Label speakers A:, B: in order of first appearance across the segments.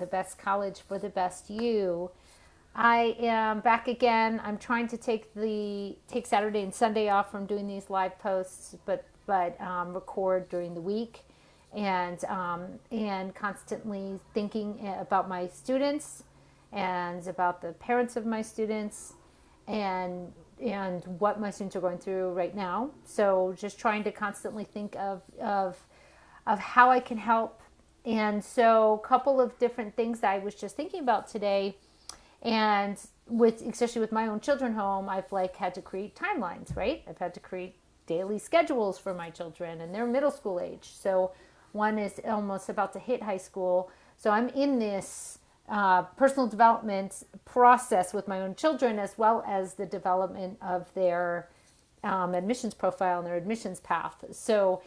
A: the best college for the best you. I am back again. I'm trying to take Saturday and Sunday off from doing these live posts, but record during the week, and constantly thinking about my students and about the parents of my students, and what my students are going through right now. So just trying to constantly think of how I can help. And so a couple of different things that I was just thinking about today, and especially with my own children home, I've had to create timelines, right? I've had to create daily schedules for my children, and they're middle school age. So one is almost about to hit high school. So I'm in this personal development process with my own children, as well as the development of their admissions profile and their admissions path. So,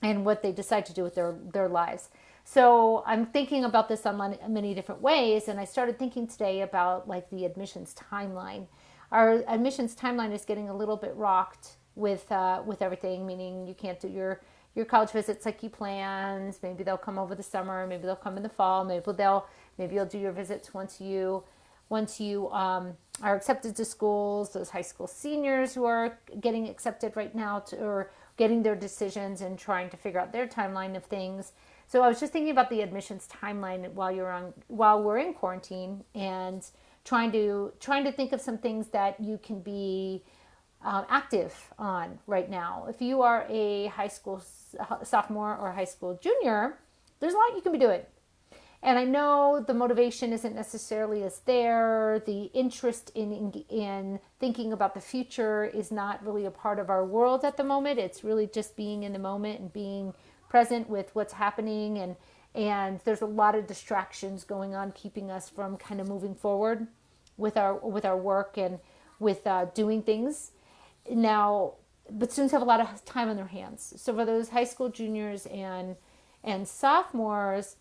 A: and what they decide to do with their lives. So I'm thinking about this on many different ways, and I started thinking today about the admissions timeline. Our admissions timeline is getting a little bit rocked with everything, meaning you can't do your college visits like you planned. Maybe they'll come over the summer, maybe they'll come in the fall, maybe you'll do your visits once you are accepted to schools. Those high school seniors who are getting accepted right now or getting their decisions and trying to figure out their timeline of things. So I was just thinking about the admissions timeline while we're in quarantine, and trying to think of some things that you can be active on right now. If you are a high school sophomore or high school junior, there's a lot you can be doing. And I know the motivation isn't necessarily as there. The interest in thinking about the future is not really a part of our world at the moment. It's really just being in the moment and being present with what's happening. And there's a lot of distractions going on, keeping us from kind of moving forward with our work and with doing things now. But students have a lot of time on their hands. So for those high school juniors and sophomores,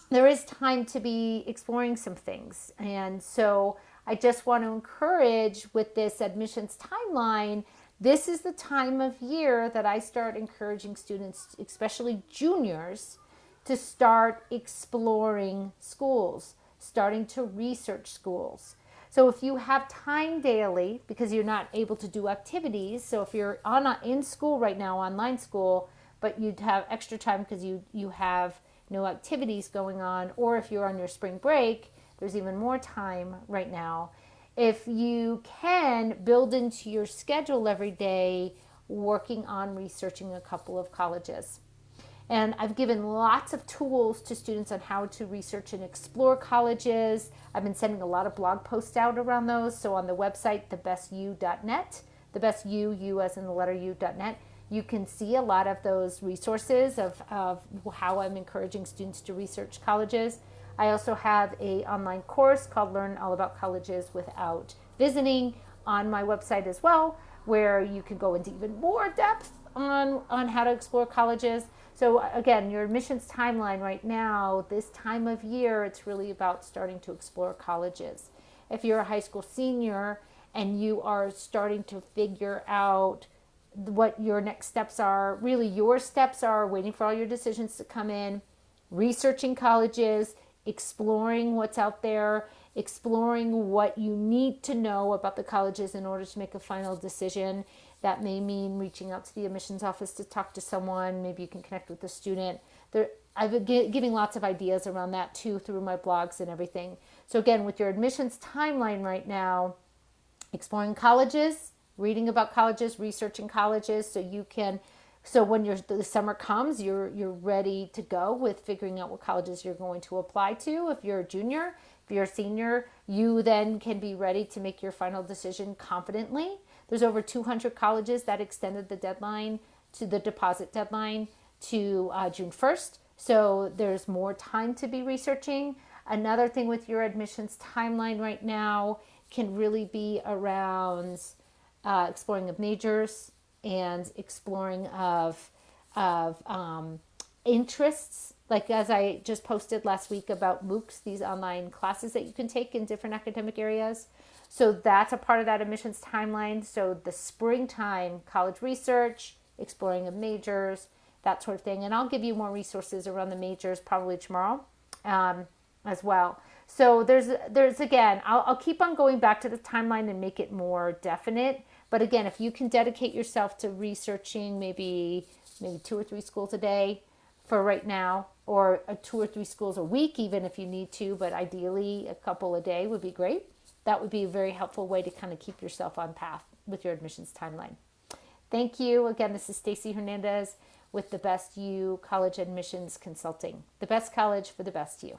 A: there is time to be exploring some things. And so I just want to encourage with this admissions timeline, this is the time of year that I start encouraging students, especially juniors, to start exploring schools, starting to research schools. So if you have time daily, because you're not able to do activities, so if you're in school right now, online school, but you'd have extra time because you have no activities going on, or if you're on your spring break, there's even more time right now. If you can build into your schedule every day, working on researching a couple of colleges. And I've given lots of tools to students on how to research and explore colleges. I've been sending a lot of blog posts out around those. So on the website, thebestyou.net, you as in the letter u.net, you can see a lot of those resources of how I'm encouraging students to research colleges. I also have an online course called Learn All About Colleges Without Visiting on my website as well, where you can go into even more depth on how to explore colleges. So again, your admissions timeline right now, this time of year, it's really about starting to explore colleges. If you're a high school senior and you are starting to figure out what your next steps are, really your steps are waiting for all your decisions to come in, researching colleges, exploring what's out there, exploring what you need to know about the colleges in order to make a final decision. That may mean reaching out to the admissions office to talk to someone. Maybe you can connect with the student. I've been giving lots of ideas around that too through my blogs and everything. So again, with your admissions timeline right now, exploring colleges, reading about colleges, researching colleges, so when the summer comes, you're ready to go with figuring out what colleges you're going to apply to. If you're a junior, if you're a senior, you then can be ready to make your final decision confidently. There's over 200 colleges that extended the deposit deadline to June 1st. So there's more time to be researching. Another thing with your admissions timeline right now can really be around exploring of majors and exploring of interests. Like as I just posted last week about MOOCs, these online classes that you can take in different academic areas. So that's a part of that admissions timeline. So the springtime, college research, exploring of majors, that sort of thing. And I'll give you more resources around the majors probably tomorrow as well. So there's again, I'll keep on going back to the timeline and make it more definite. But again, if you can dedicate yourself to researching maybe 2 or 3 schools a day for right now, or 2 or 3 schools a week, even if you need to, but ideally a couple a day would be great. That would be a very helpful way to kind of keep yourself on path with your admissions timeline. Thank you. Again, this is Stacy Hernandez with the Best You College Admissions Consulting. The best college for the best you.